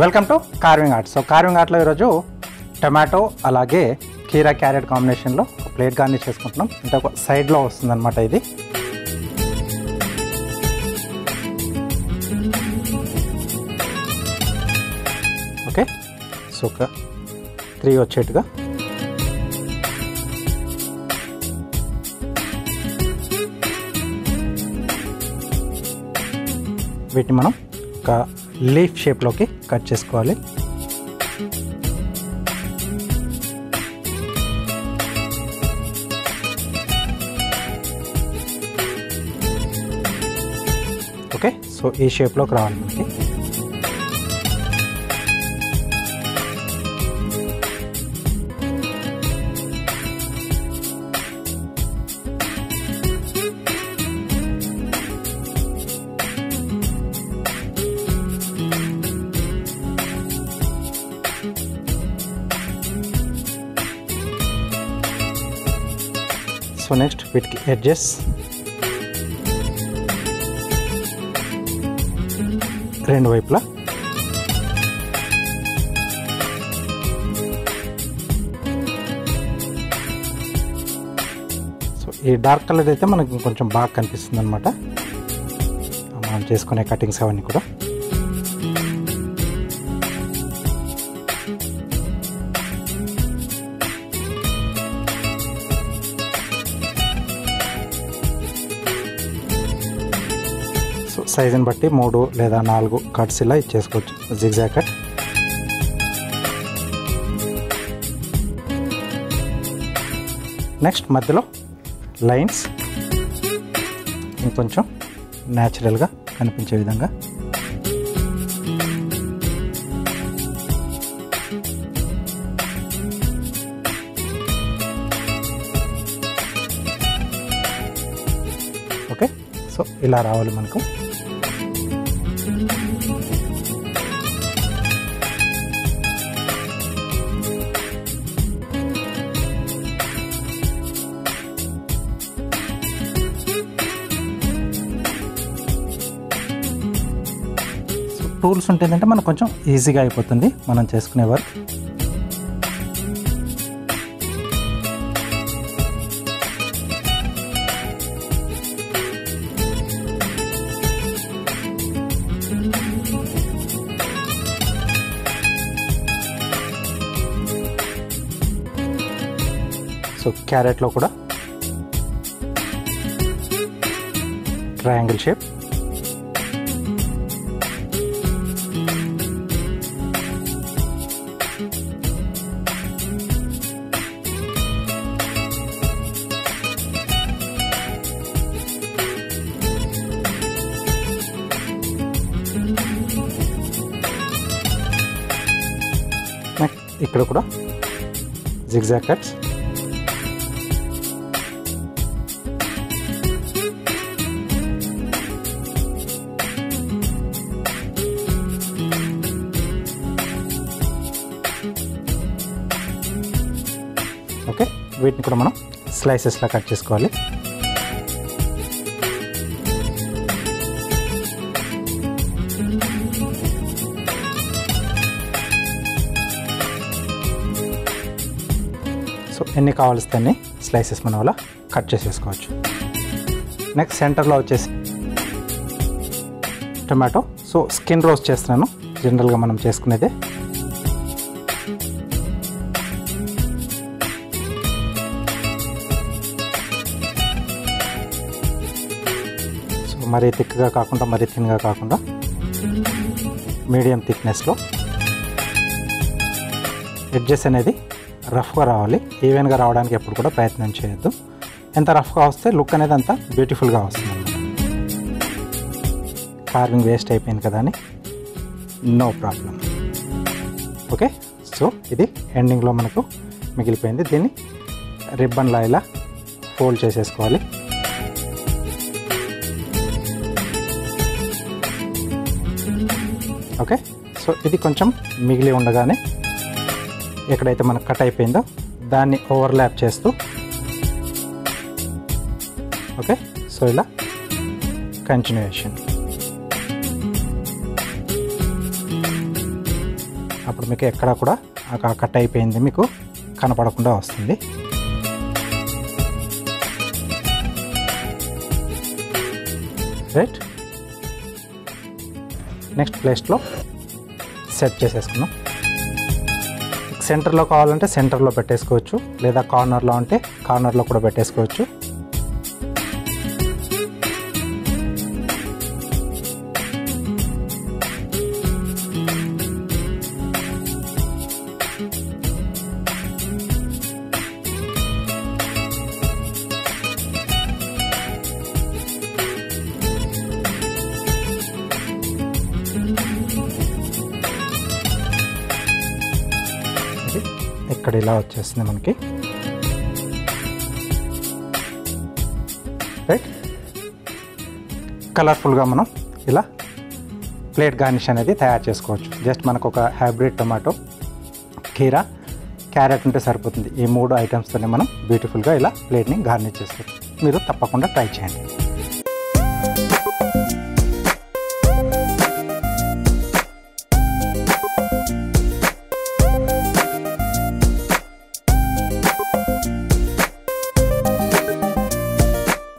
Welcome to carving art. So carving ఆర్ట్లో ఈరోజు tomato అలాగే కీరా క్యారెట్ కాంబినేషన్లో ఒక ప్లేట్ గార్నిష్ చేసుకుంటున్నాం. అంటే ఒక సైడ్లో వస్తుందన్నమాట ఇది. ఓకే, సో ఒక 3 వచ్చేట్టుగా వీటిని మనం ఒక లీఫ్ షేప్లోకి కట్ చేసుకోవాలి. ఓకే, సో ఈ షేప్లోకి రావాలి మనకి. సో నెక్స్ట్ వీటికి ఎడ్జెస్ రెండు వైపులా సో ఈ డార్క్ కలర్ అయితే మనకి కొంచెం బాగా కనిపిస్తుంది అనమాట మనం చేసుకునే కటింగ్స్ అవన్నీ కూడా. సైజుని బట్టి 3 లేదా 4 కట్స్ ఇలా ఇచ్చేసుకోవచ్చు, జిగ్జాగ్ కట్. నెక్స్ట్ మధ్యలో లైన్స్ ఇంకొంచెం న్యాచురల్గా కనిపించే విధంగా. ఓకే, సో ఇలా రావాలి మనకు. టూల్స్ ఉంటుందంటే మనకు కొంచెం ఈజీగా అయిపోతుంది మనం చేసుకునే వర్క్. సో క్యారెట్లో కూడా ట్రయాంగిల్ షేప్. ఇక్కడ కూడా జిగ్జాగ్ కట్స్. ఓకే, వీటిని కూడా మనం స్లైసెస్లా కట్ చేసుకోవాలి. సో ఎన్ని కావాల్సి అన్ని స్లైసెస్ మనం అలా కట్ చేసేసుకోవచ్చు. నెక్స్ట్ సెంటర్లో వచ్చేసి టమాటో. సో స్కిన్ రోస్ట్ చేస్తున్నాను, జనరల్గా మనం చేసుకునేదే. సో మరీ థిక్గా కాకుండా మరీ థిన్గా కాకుండా మీడియం థిక్నెస్లో. ఎడ్జెస్ అనేది రఫ్గా రావాలి, ఈవెన్గా రావడానికి ఎప్పుడు కూడా ప్రయత్నం చేయొద్దు. ఎంత రఫ్గా వస్తే లుక్ అనేది అంత బ్యూటిఫుల్గా వస్తుంది అన్నమాట. కార్వింగ్ వేస్ట్ అయిపోయింది కదా అని నో ప్రాబ్లం. ఓకే, సో ఇది ఎండింగ్లో మనకు మిగిలిపోయింది. దీన్ని రిబ్బన్లా ఇలా ఫోల్డ్ చేసేసుకోవాలి. ఓకే, సో ఇది కొంచెం మిగిలి ఉండగానే ఎక్కడైతే మనకు కట్ అయిపోయిందో దాన్ని ఓవర్లాప్ చేస్తూ, ఓకే, సో ఇలా కంటిన్యూయేషన్. అప్పుడు మీకు ఎక్కడ కూడా కట్ అయిపోయింది మీకు కనపడకుండా వస్తుంది. రైట్, నెక్స్ట్ ప్లేస్లో సెట్ చేసేసుకున్నాం. సెంటర్లో కావాలంటే సెంటర్లో పెట్టేసుకోవచ్చు, లేదా కార్నర్లో అంటే కార్నర్లో కూడా పెట్టేసుకోవచ్చు. ఇక్కడ ఇలా వచ్చేస్తుంది మనకి. రైట్, కలర్ఫుల్గా మనం ఇలా ప్లేట్ గార్నిష్ అనేది తయారు చేసుకోవచ్చు. జస్ట్ మనకు ఒక హైబ్రిడ్ టొమాటో, కీరా, క్యారెట్ ఉంటే సరిపోతుంది. ఈ 3 ఐటమ్స్తోనే మనం బ్యూటిఫుల్గా ఇలా ప్లేట్ని గార్నిష్ చేసుకోవచ్చు. మీరు తప్పకుండా ట్రై చేయండి.